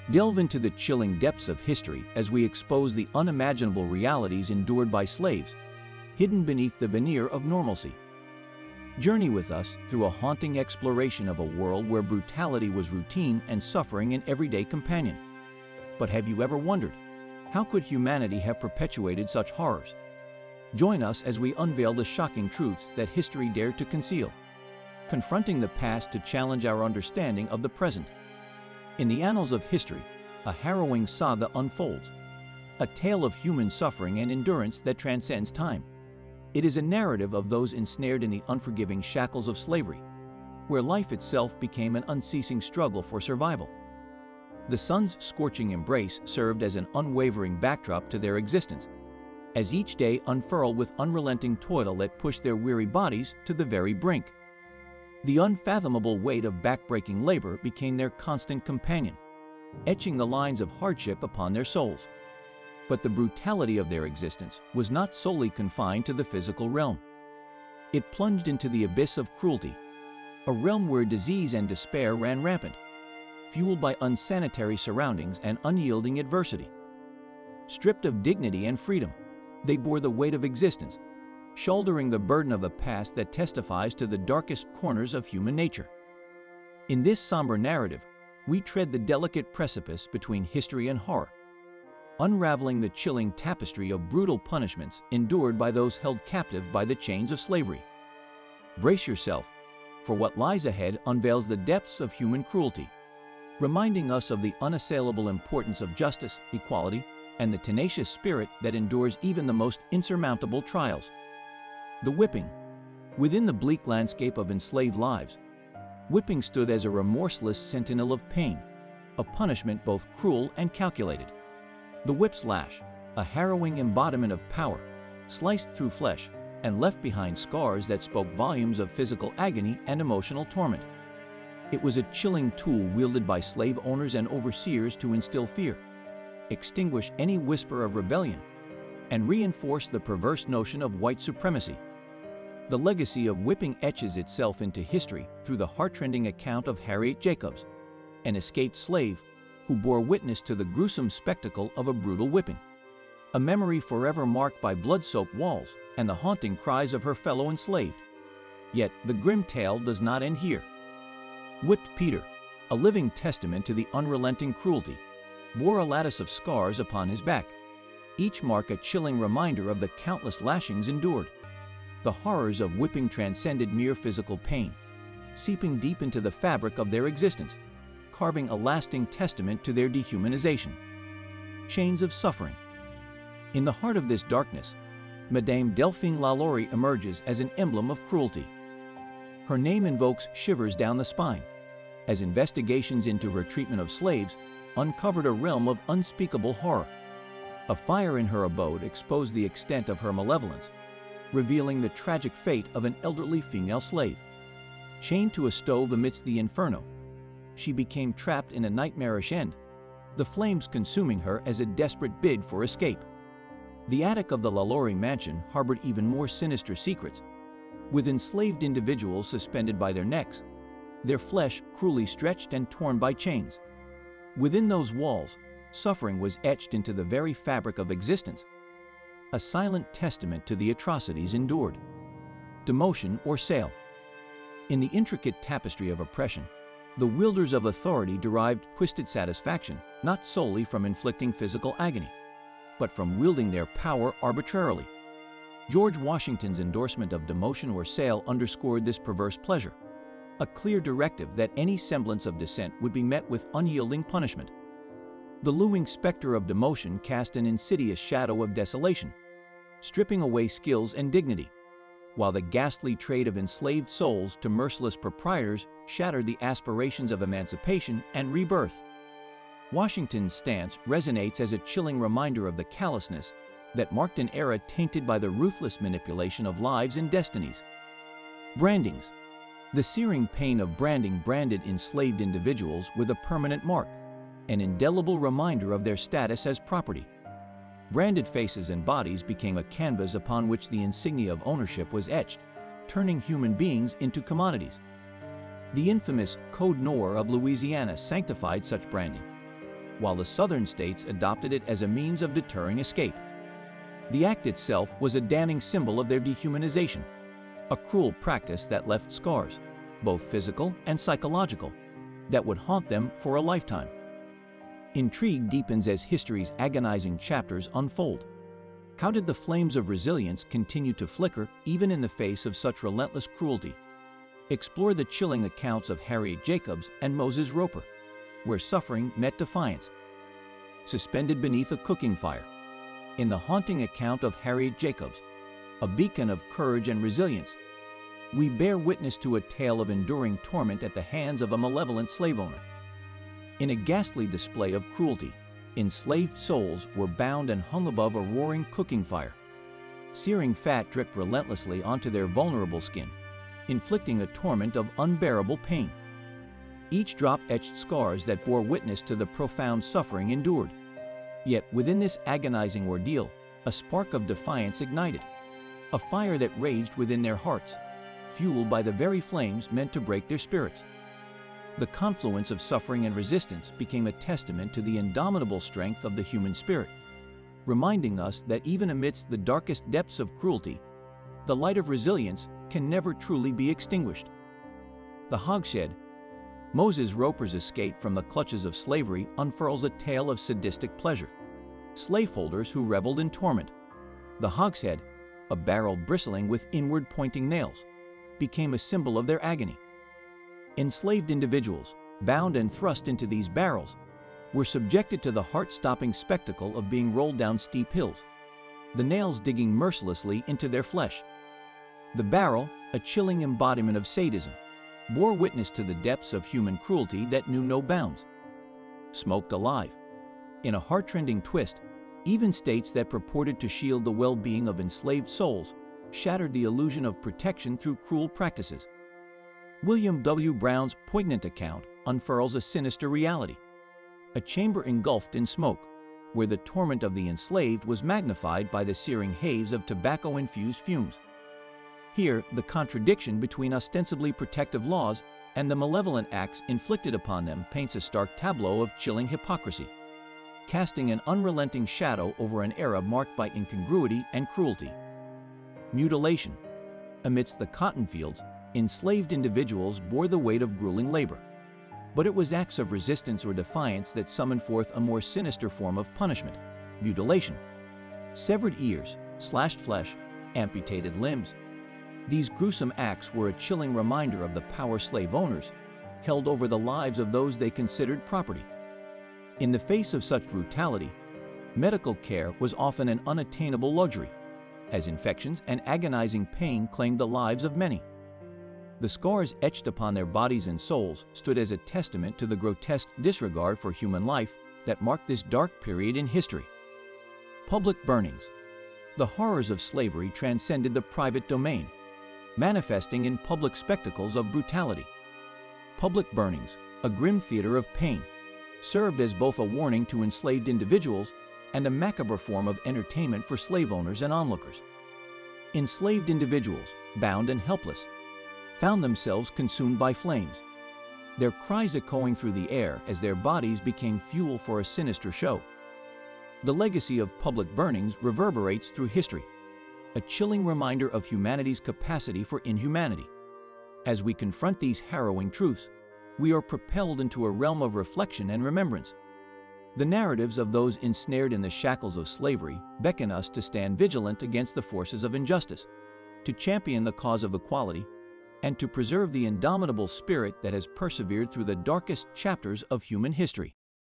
Delve into the chilling depths of history as we expose the unimaginable realities endured by slaves, hidden beneath the veneer of normalcy. Journey with us through a haunting exploration of a world where brutality was routine and suffering an everyday companion. But have you ever wondered, how could humanity have perpetuated such horrors? Join us as we unveil the shocking truths that history dared to conceal, confronting the past to challenge our understanding of the present. In the annals of history, a harrowing saga unfolds, a tale of human suffering and endurance that transcends time. It is a narrative of those ensnared in the unforgiving shackles of slavery, where life itself became an unceasing struggle for survival. The sun's scorching embrace served as an unwavering backdrop to their existence, as each day unfurled with unrelenting toil that pushed their weary bodies to the very brink. The unfathomable weight of backbreaking labor became their constant companion, etching the lines of hardship upon their souls. But the brutality of their existence was not solely confined to the physical realm. It plunged into the abyss of cruelty, a realm where disease and despair ran rampant, fueled by unsanitary surroundings and unyielding adversity. Stripped of dignity and freedom, they bore the weight of existence, shouldering the burden of a past that testifies to the darkest corners of human nature. In this somber narrative, we tread the delicate precipice between history and horror, unraveling the chilling tapestry of brutal punishments endured by those held captive by the chains of slavery. Brace yourself, for what lies ahead unveils the depths of human cruelty, reminding us of the unassailable importance of justice, equality, and the tenacious spirit that endures even the most insurmountable trials. The whipping. Within the bleak landscape of enslaved lives, whipping stood as a remorseless sentinel of pain, a punishment both cruel and calculated. The whip's lash, a harrowing embodiment of power, sliced through flesh and left behind scars that spoke volumes of physical agony and emotional torment. It was a chilling tool wielded by slave owners and overseers to instill fear, extinguish any whisper of rebellion, and reinforce the perverse notion of white supremacy. The legacy of whipping etches itself into history through the heartrending account of Harriet Jacobs, an escaped slave who bore witness to the gruesome spectacle of a brutal whipping, a memory forever marked by blood-soaked walls and the haunting cries of her fellow enslaved. Yet the grim tale does not end here. Whipped Peter, a living testament to the unrelenting cruelty, bore a lattice of scars upon his back, each mark a chilling reminder of the countless lashings endured. The horrors of whipping transcended mere physical pain, seeping deep into the fabric of their existence, carving a lasting testament to their dehumanization. Chains of suffering. In the heart of this darkness, Madame Delphine Lalaurie emerges as an emblem of cruelty. Her name invokes shivers down the spine, as investigations into her treatment of slaves uncovered a realm of unspeakable horror. A fire in her abode exposed the extent of her malevolence, revealing the tragic fate of an elderly female slave. Chained to a stove amidst the inferno, she became trapped in a nightmarish end, the flames consuming her as a desperate bid for escape. The attic of the Lalaurie mansion harbored even more sinister secrets, with enslaved individuals suspended by their necks, their flesh cruelly stretched and torn by chains. Within those walls, suffering was etched into the very fabric of existence, a silent testament to the atrocities endured. Demotion or sale. In the intricate tapestry of oppression, the wielders of authority derived twisted satisfaction not solely from inflicting physical agony, but from wielding their power arbitrarily. George Washington's endorsement of demotion or sale underscored this perverse pleasure, a clear directive that any semblance of dissent would be met with unyielding punishment. The looming specter of demotion cast an insidious shadow of desolation, stripping away skills and dignity, while the ghastly trade of enslaved souls to merciless proprietors shattered the aspirations of emancipation and rebirth. Washington's stance resonates as a chilling reminder of the callousness that marked an era tainted by the ruthless manipulation of lives and destinies. Brandings. The searing pain of branding branded enslaved individuals with a permanent mark, an indelible reminder of their status as property. Branded faces and bodies became a canvas upon which the insignia of ownership was etched, turning human beings into commodities. The infamous Code Noir of Louisiana sanctified such branding, while the southern states adopted it as a means of deterring escape. The act itself was a damning symbol of their dehumanization, a cruel practice that left scars, both physical and psychological, that would haunt them for a lifetime. Intrigue deepens as history's agonizing chapters unfold. How did the flames of resilience continue to flicker even in the face of such relentless cruelty? Explore the chilling accounts of Harriet Jacobs and Moses Roper, where suffering met defiance. Suspended beneath a cooking fire. In the haunting account of Harriet Jacobs, a beacon of courage and resilience, we bear witness to a tale of enduring torment at the hands of a malevolent slave owner. In a ghastly display of cruelty, enslaved souls were bound and hung above a roaring cooking fire. Searing fat dripped relentlessly onto their vulnerable skin, inflicting a torment of unbearable pain. Each drop etched scars that bore witness to the profound suffering endured. Yet within this agonizing ordeal, a spark of defiance ignited, a fire that raged within their hearts, fueled by the very flames meant to break their spirits. The confluence of suffering and resistance became a testament to the indomitable strength of the human spirit, reminding us that even amidst the darkest depths of cruelty, the light of resilience can never truly be extinguished. The Hogshead. Moses Roper's escape from the clutches of slavery unfurls a tale of sadistic pleasure. Slaveholders who reveled in torment. The hogshead, a barrel bristling with inward-pointing nails, became a symbol of their agony. Enslaved individuals, bound and thrust into these barrels, were subjected to the heart-stopping spectacle of being rolled down steep hills, the nails digging mercilessly into their flesh. The barrel, a chilling embodiment of sadism, bore witness to the depths of human cruelty that knew no bounds. Smoked alive. In a heart-rending twist, even states that purported to shield the well-being of enslaved souls shattered the illusion of protection through cruel practices. William W. Brown's poignant account unfurls a sinister reality, a chamber engulfed in smoke, where the torment of the enslaved was magnified by the searing haze of tobacco-infused fumes. Here, the contradiction between ostensibly protective laws and the malevolent acts inflicted upon them paints a stark tableau of chilling hypocrisy, casting an unrelenting shadow over an era marked by incongruity and cruelty. Mutilation. Amidst the cotton fields, enslaved individuals bore the weight of grueling labor. But it was acts of resistance or defiance that summoned forth a more sinister form of punishment: mutilation. Severed ears, slashed flesh, amputated limbs. These gruesome acts were a chilling reminder of the power slave owners held over the lives of those they considered property. In the face of such brutality, medical care was often an unattainable luxury, as infections and agonizing pain claimed the lives of many. The scars etched upon their bodies and souls stood as a testament to the grotesque disregard for human life that marked this dark period in history. Public burnings. The horrors of slavery transcended the private domain, manifesting in public spectacles of brutality. Public burnings, a grim theater of pain, served as both a warning to enslaved individuals and a macabre form of entertainment for slave owners and onlookers. Enslaved individuals, bound and helpless, found themselves consumed by flames, their cries echoing through the air as their bodies became fuel for a sinister show. The legacy of public burnings reverberates through history, a chilling reminder of humanity's capacity for inhumanity. As we confront these harrowing truths, we are propelled into a realm of reflection and remembrance. The narratives of those ensnared in the shackles of slavery beckon us to stand vigilant against the forces of injustice, to champion the cause of equality, and to preserve the indomitable spirit that has persevered through the darkest chapters of human history.